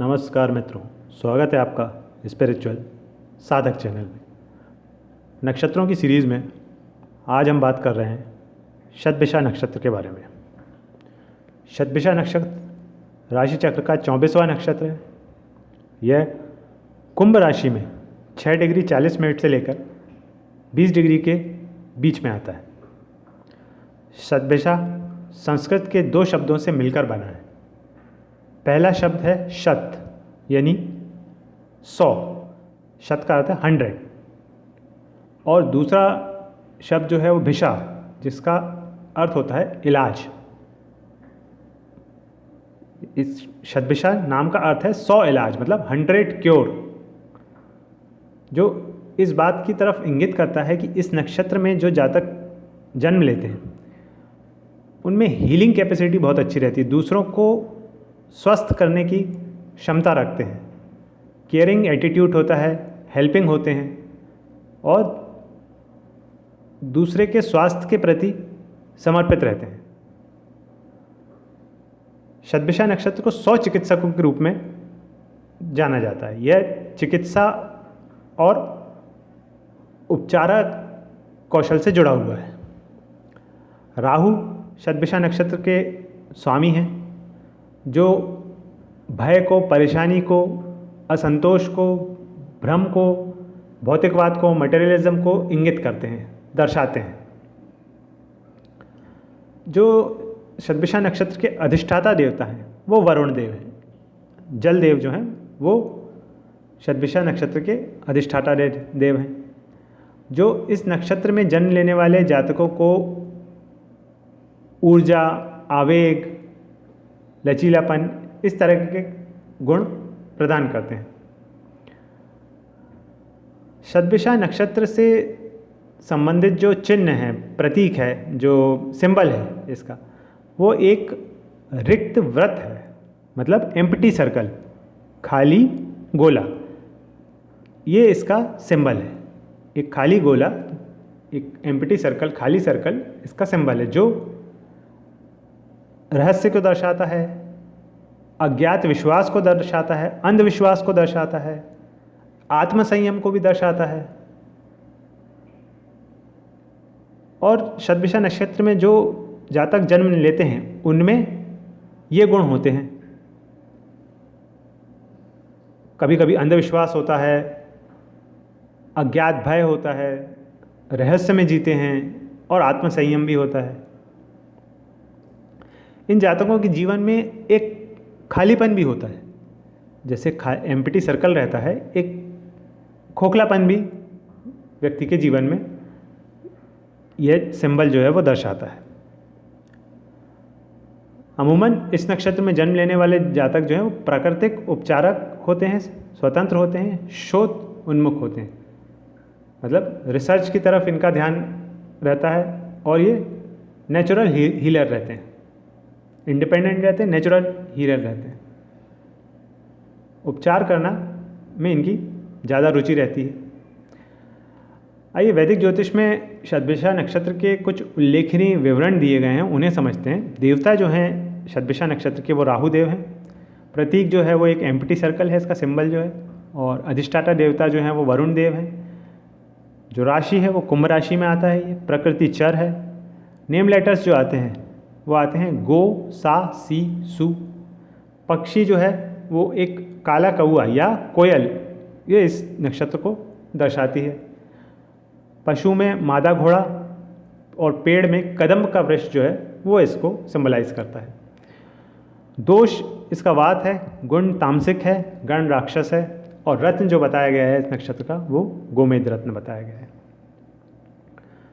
नमस्कार मित्रों, स्वागत है आपका स्पिरिचुअल साधक चैनल में। नक्षत्रों की सीरीज़ में आज हम बात कर रहे हैं शतभिषा नक्षत्र के बारे में। शतभिषा नक्षत्र राशि चक्र का 24वां नक्षत्र है। यह कुंभ राशि में 6 डिग्री 40 मिनट से लेकर 20 डिग्री के बीच में आता है। शतभिषा संस्कृत के 2 शब्दों से मिलकर बना है। पहला शब्द है शत, यानी 100, शत का अर्थ है 100, और दूसरा शब्द जो है वो भिषा, जिसका अर्थ होता है इलाज। इस शतभिषा नाम का अर्थ है 100 इलाज, मतलब 100 क्योर, जो इस बात की तरफ इंगित करता है कि इस नक्षत्र में जो जातक जन्म लेते हैं उनमें हीलिंग कैपेसिटी बहुत अच्छी रहती है, दूसरों को स्वस्थ करने की क्षमता रखते हैं, केयरिंग एटीट्यूड होता है, हेल्पिंग होते हैं और दूसरे के स्वास्थ्य के प्रति समर्पित रहते हैं। शतभिषा नक्षत्र को 100 चिकित्सकों के रूप में जाना जाता है। यह चिकित्सा और उपचार कौशल से जुड़ा हुआ है। राहु शतभिषा नक्षत्र के स्वामी हैं, जो भय को, परेशानी को, असंतोष को, भ्रम को, भौतिकवाद को, मटेरियलिज्म को इंगित करते हैं, दर्शाते हैं। जो शतभिषा नक्षत्र के अधिष्ठाता देवता हैं वो वरुण देव हैं। जल देव जो हैं वो शतभिषा नक्षत्र के अधिष्ठाता देव हैं, जो इस नक्षत्र में जन्म लेने वाले जातकों को ऊर्जा, आवेग, लचीलापन, इस तरह के गुण प्रदान करते हैं। शतभिषा नक्षत्र से संबंधित जो चिन्ह है, प्रतीक है, जो सिंबल है इसका, वो एक रिक्त वृत्त है, मतलब एम्प्टी सर्कल, खाली गोला। ये इसका सिंबल है। एक खाली गोला, एक एम्प्टी सर्कल, खाली सर्कल इसका सिंबल है, जो रहस्य को दर्शाता है, अज्ञात विश्वास को दर्शाता है, अंधविश्वास को दर्शाता है, आत्मसंयम को भी दर्शाता है। और शतभिषा नक्षत्र में जो जातक जन्म लेते हैं उनमें ये गुण होते हैं। कभी कभी अंधविश्वास होता है, अज्ञात भय होता है, रहस्य में जीते हैं और आत्मसंयम भी होता है। इन जातकों के जीवन में एक खालीपन भी होता है, जैसे एम्प्टी सर्कल रहता है, एक खोखलापन भी व्यक्ति के जीवन में यह सिंबल जो है वो दर्शाता है। अमूमन इस नक्षत्र में जन्म लेने वाले जातक जो हैं वो प्राकृतिक उपचारक होते हैं, स्वतंत्र होते हैं, शोध उन्मुख होते हैं, मतलब रिसर्च की तरफ इनका ध्यान रहता है, और ये नेचुरल हीलर रहते हैं, इंडिपेंडेंट रहते हैं, नेचुरल हीलर रहते हैं। उपचार करना में इनकी ज़्यादा रुचि रहती है। आइए वैदिक ज्योतिष में शतभिषा नक्षत्र के कुछ उल्लेखनीय विवरण दिए गए हैं, उन्हें समझते हैं। देवता जो हैं शतभिषा नक्षत्र के वो राहु देव हैं। प्रतीक जो है वो एक एम्प्टी सर्कल है, इसका सिंबल जो है, और अधिष्ठाता देवता जो हैं वो वरुण देव हैं। जो राशि है वो कुंभ राशि में आता है। ये प्रकृति चर है। नेम लेटर्स जो आते हैं वो आते हैं गो, सा, सी, सु। पक्षी जो है वो एक काला कौआ या कोयल, ये इस नक्षत्र को दर्शाती है। पशु में मादा घोड़ा, और पेड़ में कदम्ब का वृक्ष जो है वो इसको सिंबलाइज करता है। दोष इसका वात है, गुण तामसिक है, गण राक्षस है, और रत्न जो बताया गया है इस नक्षत्र का वो गोमेद रत्न बताया गया है।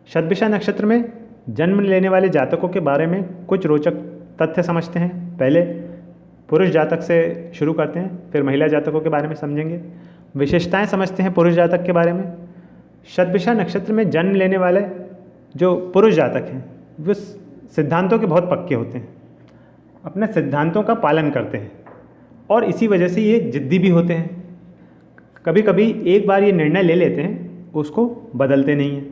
शतभिषा नक्षत्र में जन्म लेने वाले जातकों के बारे में कुछ रोचक तथ्य समझते हैं। पहले पुरुष जातक से शुरू करते हैं, फिर महिला जातकों के बारे में समझेंगे। विशेषताएं समझते हैं पुरुष जातक के बारे में। शतभिषा नक्षत्र में जन्म लेने वाले जो पुरुष जातक हैं वो सिद्धांतों के बहुत पक्के होते हैं, अपने सिद्धांतों का पालन करते हैं, और इसी वजह से ये जिद्दी भी होते हैं। कभी कभी एक बार ये निर्णय ले लेते हैं, उसको बदलते नहीं हैं।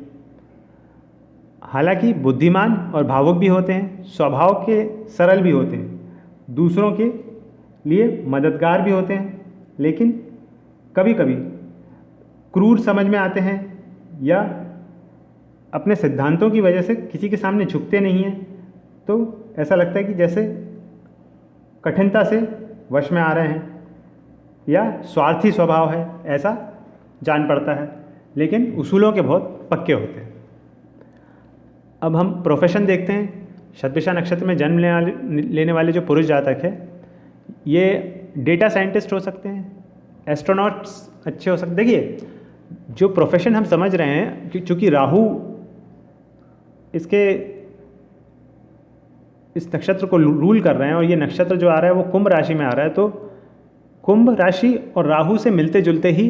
हालांकि बुद्धिमान और भावुक भी होते हैं, स्वभाव के सरल भी होते हैं, दूसरों के लिए मददगार भी होते हैं, लेकिन कभी कभी क्रूर समझ में आते हैं या अपने सिद्धांतों की वजह से किसी के सामने झुकते नहीं हैं। तो ऐसा लगता है कि जैसे कठिनता से वश में आ रहे हैं या स्वार्थी स्वभाव है, ऐसा जान पड़ता है, लेकिन उसूलों के बहुत पक्के होते हैं। अब हम प्रोफेशन देखते हैं। शतभिषा नक्षत्र में जन्म लेने वाले जो पुरुष जातक है, ये डेटा साइंटिस्ट हो सकते हैं, एस्ट्रोनॉट्स अच्छे हो सकते हैं। देखिए, जो प्रोफेशन हम समझ रहे हैं कि चूँकि राहु इस नक्षत्र को रूल कर रहे हैं और ये नक्षत्र जो आ रहा है वो कुंभ राशि में आ रहा है, तो कुंभ राशि और राहु से मिलते जुलते ही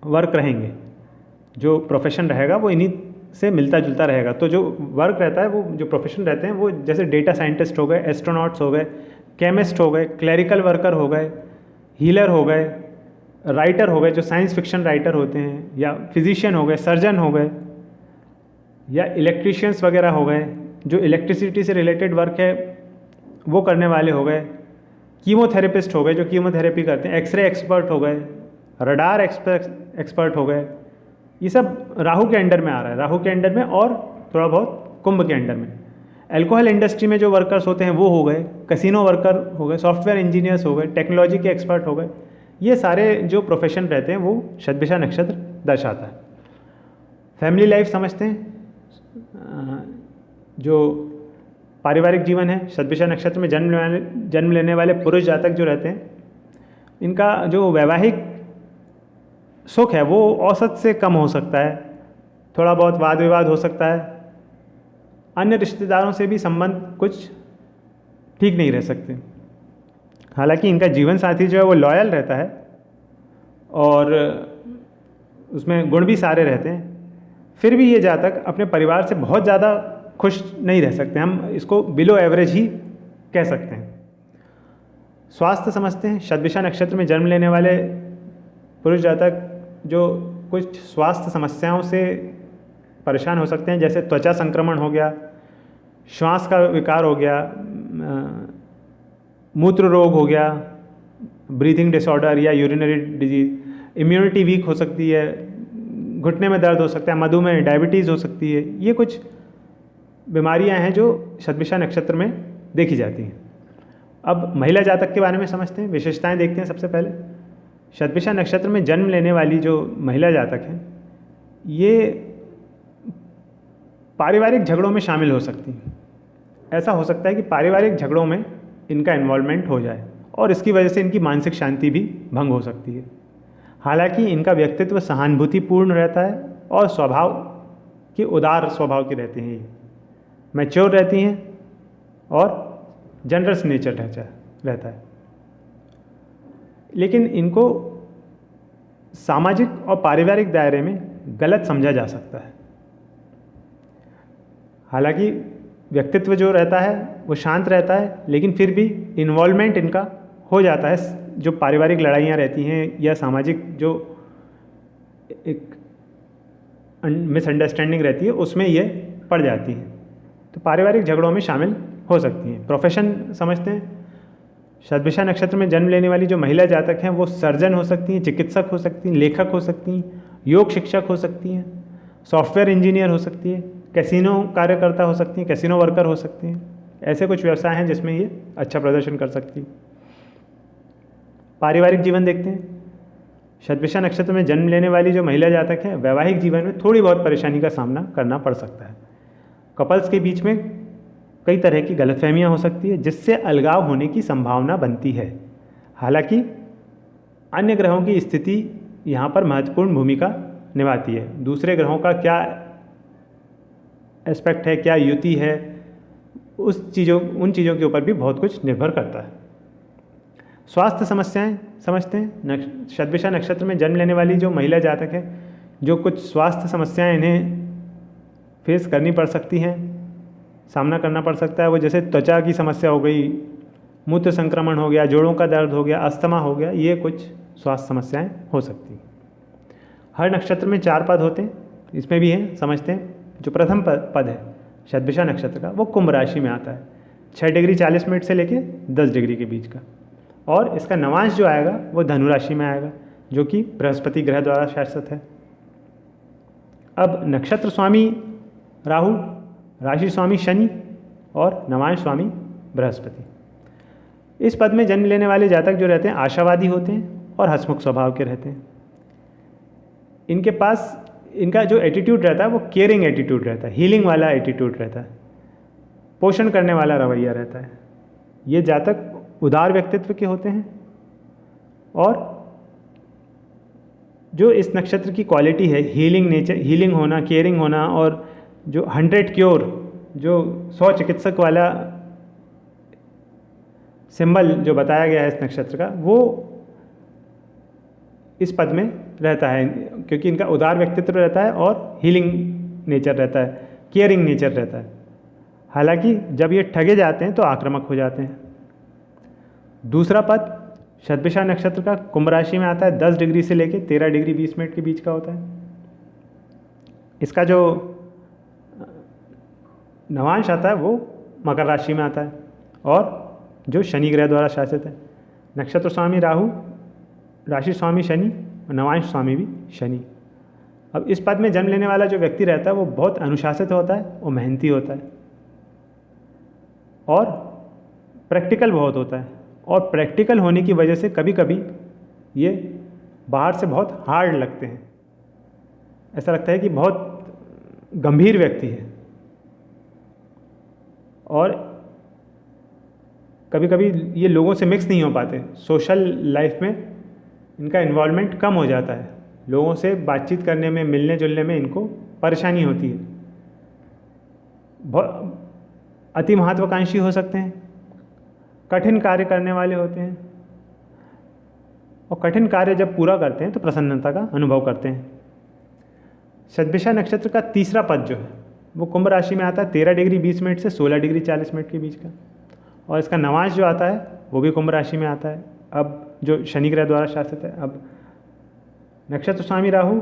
वर्क रहेंगे। जो प्रोफेशन रहेगा वो इन्हीं से मिलता जुलता रहेगा। तो जो वर्क रहता है, वो जो प्रोफेशन रहते हैं, वो जैसे डेटा साइंटिस्ट हो गए, एस्ट्रोनॉट्स हो गए, केमिस्ट हो गए, क्लरिकल वर्कर हो गए, हीलर हो गए, राइटर हो गए जो साइंस फिक्शन राइटर होते हैं, या फिजिशियन हो गए, सर्जन हो गए, या इलेक्ट्रीशियंस वगैरह हो गए जो इलेक्ट्रिसिटी से रिलेटेड वर्क है वो करने वाले हो गए, कीमोथेरेपिस्ट हो गए जो कीमोथेरेपी करते हैं, एक्सरे एक्सपर्ट हो गए, रडार एक्सपर्ट हो गए। ये सब राहु के अंडर में आ रहा है, राहु के अंडर में, और थोड़ा बहुत कुंभ के अंडर में। अल्कोहल इंडस्ट्री में जो वर्कर्स होते हैं वो हो गए, कैसीनो वर्कर हो गए, सॉफ्टवेयर इंजीनियर्स हो गए, टेक्नोलॉजी के एक्सपर्ट हो गए। ये सारे जो प्रोफेशन रहते हैं वो शतभिषा नक्षत्र दर्शाता है। फैमिली लाइफ समझते हैं। जो पारिवारिक जीवन है, शतभिषा नक्षत्र में जन्म लेने वाले पुरुष जातक जो रहते हैं, इनका जो वैवाहिक सुख है वो औसत से कम हो सकता है, थोड़ा बहुत वाद विवाद हो सकता है, अन्य रिश्तेदारों से भी संबंध कुछ ठीक नहीं रह सकते। हालांकि इनका जीवन साथी जो है वो लॉयल रहता है और उसमें गुण भी सारे रहते हैं, फिर भी ये जातक अपने परिवार से बहुत ज़्यादा खुश नहीं रह सकते। हम इसको बिलो एवरेज ही कह सकते हैं। स्वास्थ्य समझते हैं। शतभिषा नक्षत्र में जन्म लेने वाले पुरुष जातक जो कुछ स्वास्थ्य समस्याओं से परेशान हो सकते हैं, जैसे त्वचा संक्रमण हो गया, श्वास का विकार हो गया, मूत्र रोग हो गया, ब्रीथिंग डिसऑर्डर या यूरिनरी डिजीज, इम्यूनिटी वीक हो सकती है, घुटने में दर्द हो सकता है, मधुमेह, डायबिटीज़ हो सकती है। ये कुछ बीमारियां हैं जो शतभिषा नक्षत्र में देखी जाती हैं। अब महिला जातक के बारे में समझते हैं, विशेषताएं देखते हैं। सबसे पहले शतभिषा नक्षत्र में जन्म लेने वाली जो महिला जातक हैं, ये पारिवारिक झगड़ों में शामिल हो सकती हैं। ऐसा हो सकता है कि पारिवारिक झगड़ों में इनका इन्वॉल्वमेंट हो जाए और इसकी वजह से इनकी मानसिक शांति भी भंग हो सकती है। हालांकि इनका व्यक्तित्व सहानुभूतिपूर्ण रहता है और स्वभाव के उदार स्वभाव की रहती हैं, ये मैच्योर रहती हैं और जनरस नेचर रहता है। लेकिन इनको सामाजिक और पारिवारिक दायरे में गलत समझा जा सकता है। हालांकि व्यक्तित्व जो रहता है वो शांत रहता है, लेकिन फिर भी इन्वॉल्वमेंट इनका हो जाता है। जो पारिवारिक लड़ाइयाँ रहती हैं या सामाजिक जो एक मिसअंडरस्टैंडिंग रहती है उसमें ये पड़ जाती हैं, तो पारिवारिक झगड़ों में शामिल हो सकती हैं। प्रोफेशन समझते हैं। शतभिषा नक्षत्र में जन्म लेने वाली जो महिला जातक हैं वो सर्जन हो सकती हैं, चिकित्सक हो सकती हैं, लेखक हो सकती हैं, योग शिक्षक हो सकती हैं, सॉफ्टवेयर इंजीनियर हो सकती है, कैसीनो कार्यकर्ता हो सकती हैं, कैसीनो वर्कर हो सकती हैं। ऐसे कुछ व्यवसाय हैं जिसमें ये अच्छा प्रदर्शन कर सकती हैं। पारिवारिक जीवन देखते हैं। शतभिषा नक्षत्र में जन्म लेने वाली जो महिला जातक है, वैवाहिक जीवन में थोड़ी बहुत परेशानी का सामना करना पड़ सकता है। कपल्स के बीच में कई तरह की गलतफहमियां हो सकती है जिससे अलगाव होने की संभावना बनती है। हालांकि अन्य ग्रहों की स्थिति यहाँ पर महत्वपूर्ण भूमिका निभाती है। दूसरे ग्रहों का क्या एस्पेक्ट है, क्या युति है, उन चीज़ों के ऊपर भी बहुत कुछ निर्भर करता है। स्वास्थ्य समस्याएं समझते हैं। शतभिषा नक्षत्र में जन्म लेने वाली जो महिला जातक है, जो कुछ स्वास्थ्य समस्याएं इन्हें फेस करनी पड़ सकती हैं, सामना करना पड़ सकता है। वो जैसे त्वचा की समस्या हो गई, मूत्र संक्रमण हो गया, जोड़ों का दर्द हो गया, अस्थमा हो गया, ये कुछ स्वास्थ्य समस्याएं हो सकती हैं। हर नक्षत्र में 4 पद होते हैं, इसमें भी हैं, समझते हैं। जो प्रथम पद है शतभिषा नक्षत्र का, वो कुंभ राशि में आता है, 6 डिग्री 40 मिनट से लेके 10 डिग्री के बीच का। और इसका नवांश जो आएगा वो धनु राशि में आएगा, जो कि बृहस्पति ग्रह द्वारा शासित है। अब नक्षत्र स्वामी राहु, राशि स्वामी शनि और नवांश स्वामी बृहस्पति। इस पद में जन्म लेने वाले जातक जो रहते हैं आशावादी होते हैं और हंसमुख स्वभाव के रहते हैं। इनके पास इनका जो एटीट्यूड रहता है वो केयरिंग एटीट्यूड रहता है, हीलिंग वाला एटीट्यूड रहता है, पोषण करने वाला रवैया रहता है। ये जातक उदार व्यक्तित्व के होते हैं और जो इस नक्षत्र की क्वालिटी है हीलिंग नेचर, हीलिंग होना, केयरिंग होना और जो 100 क्योर, जो 100 चिकित्सक वाला सिंबल जो बताया गया है इस नक्षत्र का, वो इस पद में रहता है, क्योंकि इनका उदार व्यक्तित्व रहता है और हीलिंग नेचर रहता है, केयरिंग नेचर रहता है। हालांकि जब ये ठगे जाते हैं तो आक्रामक हो जाते हैं। दूसरा पद शतभिषा नक्षत्र का कुंभ राशि में आता है, 10 डिग्री से लेकर 13 डिग्री 20 मिनट के बीच का होता है। इसका जो नवांश आता है वो मकर राशि में आता है और जो शनि ग्रह द्वारा शासित है। नक्षत्र स्वामी राहु, राशि स्वामी शनि और नवांश स्वामी भी शनि। अब इस पद में जन्म लेने वाला जो व्यक्ति रहता है वो बहुत अनुशासित होता है और मेहनती होता है और प्रैक्टिकल बहुत होता है, और प्रैक्टिकल होने की वजह से कभी कभी ये बाहर से बहुत हार्ड लगते हैं। ऐसा लगता है कि बहुत गंभीर व्यक्ति है, और कभी कभी ये लोगों से मिक्स नहीं हो पाते। सोशल लाइफ में इनका इन्वॉल्वमेंट कम हो जाता है, लोगों से बातचीत करने में, मिलने जुलने में इनको परेशानी होती है। बहुत अति महत्वाकांक्षी हो सकते हैं, कठिन कार्य करने वाले होते हैं, और कठिन कार्य जब पूरा करते हैं तो प्रसन्नता का अनुभव करते हैं। शतभिषा नक्षत्र का तीसरा पद जो है वो कुंभ राशि में आता है, 13 डिग्री 20 मिनट से 16 डिग्री 40 मिनट के बीच का, और इसका नवांश जो आता है वो भी कुंभ राशि में आता है, अब जो शनि ग्रह द्वारा शासित है। अब नक्षत्र स्वामी राहु,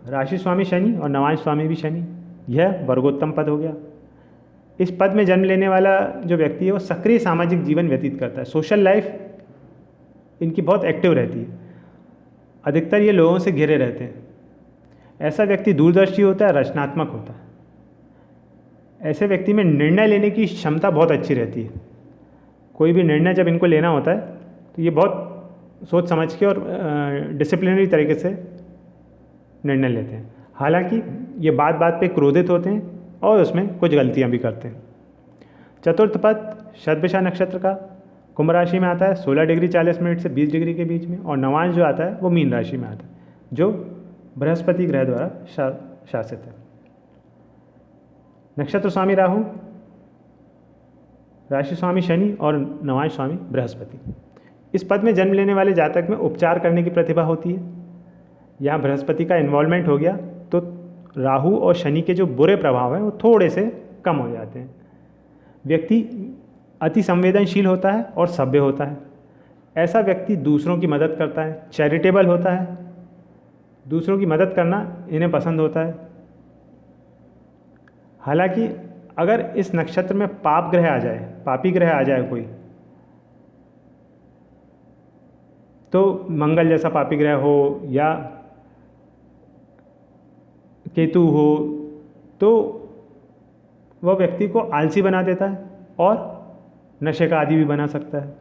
राशि स्वामी शनि और नवांश स्वामी भी शनि, यह वर्गोत्तम पद हो गया। इस पद में जन्म लेने वाला जो व्यक्ति है वो सक्रिय सामाजिक जीवन व्यतीत करता है, सोशल लाइफ इनकी बहुत एक्टिव रहती है, अधिकतर ये लोगों से घिरे रहते हैं। ऐसा व्यक्ति दूरदर्शी होता है, रचनात्मक होता है। ऐसे व्यक्ति में निर्णय लेने की क्षमता बहुत अच्छी रहती है। कोई भी निर्णय जब इनको लेना होता है तो ये बहुत सोच समझ के और डिसिप्लिनरी तरीके से निर्णय लेते हैं। हालांकि ये बात बात पे क्रोधित होते हैं और उसमें कुछ गलतियां भी करते हैं। चतुर्थ पद शतभिषा नक्षत्र का कुंभ राशि में आता है, 16 डिग्री 40 मिनट से 20 डिग्री के बीच में, और नवांश जो आता है वो मीन राशि में आता है, जो बृहस्पति ग्रह द्वारा शासित है। नक्षत्र स्वामी राहु, राशि स्वामी शनि और नवांश स्वामी बृहस्पति। इस पद में जन्म लेने वाले जातक में उपचार करने की प्रतिभा होती है। यहाँ बृहस्पति का इन्वॉल्वमेंट हो गया तो राहु और शनि के जो बुरे प्रभाव हैं वो थोड़े से कम हो जाते हैं। व्यक्ति अति संवेदनशील होता है और सभ्य होता है। ऐसा व्यक्ति दूसरों की मदद करता है, चैरिटेबल होता है, दूसरों की मदद करना इन्हें पसंद होता है। हालांकि अगर इस नक्षत्र में पाप ग्रह आ जाए, पापी ग्रह आ जाए कोई, तो मंगल जैसा पापी ग्रह हो या केतु हो, तो वह व्यक्ति को आलसी बना देता है और नशे का आदी भी बना सकता है।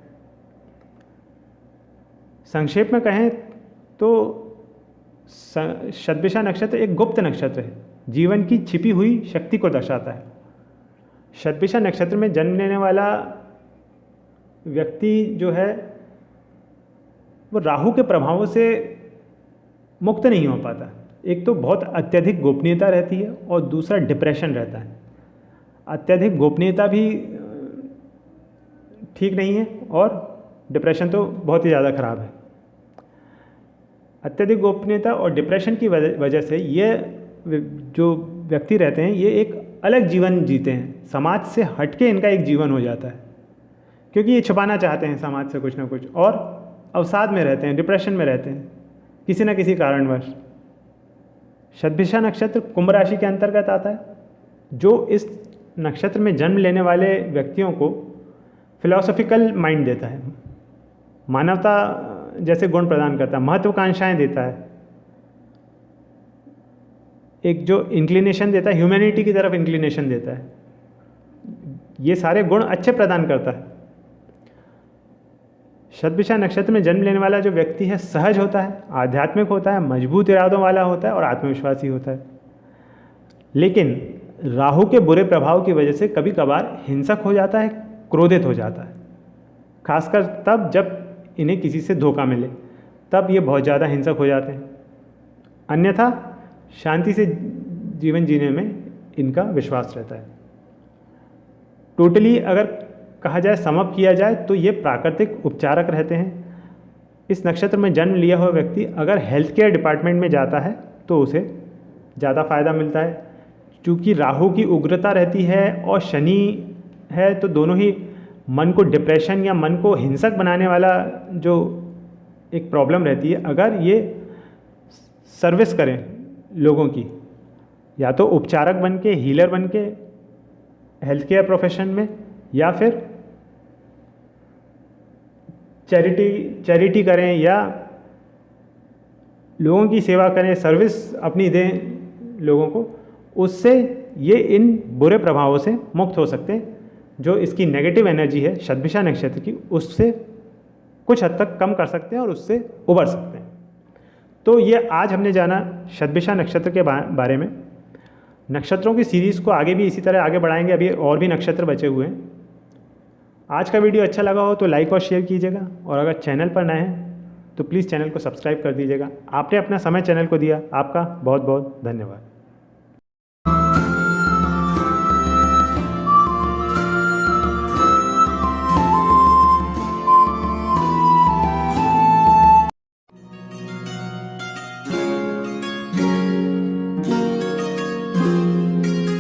संक्षेप में कहें तो शतभिषा नक्षत्र एक गुप्त नक्षत्र है, जीवन की छिपी हुई शक्ति को दर्शाता है। शतभिषा नक्षत्र में जन्म लेने वाला व्यक्ति जो है वो राहु के प्रभावों से मुक्त नहीं हो पाता। एक तो बहुत अत्यधिक गोपनीयता रहती है और दूसरा डिप्रेशन रहता है। अत्यधिक गोपनीयता भी ठीक नहीं है और डिप्रेशन तो बहुत ही ज़्यादा खराब है। अत्यधिक गोपनीयता और डिप्रेशन की वजह से ये जो व्यक्ति रहते हैं ये एक अलग जीवन जीते हैं, समाज से हटके इनका एक जीवन हो जाता है, क्योंकि ये छुपाना चाहते हैं समाज से कुछ ना कुछ, और अवसाद में रहते हैं, डिप्रेशन में रहते हैं किसी न किसी कारणवश। शतभिषा नक्षत्र कुंभ राशि के अंतर्गत आता है, जो इस नक्षत्र में जन्म लेने वाले व्यक्तियों को फिलॉसफिकल माइंड देता है, मानवता जैसे गुण प्रदान करता है, महत्वाकांक्षाएं देता है, एक जो इंक्लिनेशन देता है, ह्यूमैनिटी की तरफ इंक्लिनेशन देता है, ये सारे गुण अच्छे प्रदान करता है। शतभिषा नक्षत्र में जन्म लेने वाला जो व्यक्ति है सहज होता है, आध्यात्मिक होता है, मजबूत इरादों वाला होता है और आत्मविश्वासी होता है। लेकिन राहु के बुरे प्रभाव की वजह से कभी कभार हिंसक हो जाता है, क्रोधित हो जाता है, खासकर तब जब इन्हें किसी से धोखा मिले, तब ये बहुत ज़्यादा हिंसक हो जाते हैं। अन्यथा शांति से जीवन जीने में इनका विश्वास रहता है। टोटली अगर कहा जाए, समअप किया जाए, तो ये प्राकृतिक उपचारक रहते हैं। इस नक्षत्र में जन्म लिया हुआ व्यक्ति अगर हेल्थ केयर डिपार्टमेंट में जाता है तो उसे ज़्यादा फायदा मिलता है। चूँकि राहु की उग्रता रहती है और शनि है, तो दोनों ही मन को डिप्रेशन या मन को हिंसक बनाने वाला जो एक प्रॉब्लम रहती है, अगर ये सर्विस करें लोगों की, या तो उपचारक बन के, हीलर बन के हेल्थ केयर प्रोफेशन में, या फिर चैरिटी करें या लोगों की सेवा करें, सर्विस अपनी दें लोगों को, उससे ये इन बुरे प्रभावों से मुक्त हो सकते हैं। जो इसकी नेगेटिव एनर्जी है शतभिषा नक्षत्र की, उससे कुछ हद तक कम कर सकते हैं और उससे उबर सकते हैं। तो ये आज हमने जाना शतभिषा नक्षत्र के बारे में। नक्षत्रों की सीरीज़ को आगे भी इसी तरह आगे बढ़ाएंगे, अभी और भी नक्षत्र बचे हुए हैं। आज का वीडियो अच्छा लगा हो तो लाइक और शेयर कीजिएगा, और अगर चैनल पर नए हैं तो प्लीज़ चैनल को सब्सक्राइब कर दीजिएगा। आपने अपना समय चैनल को दिया, आपका बहुत बहुत धन्यवाद।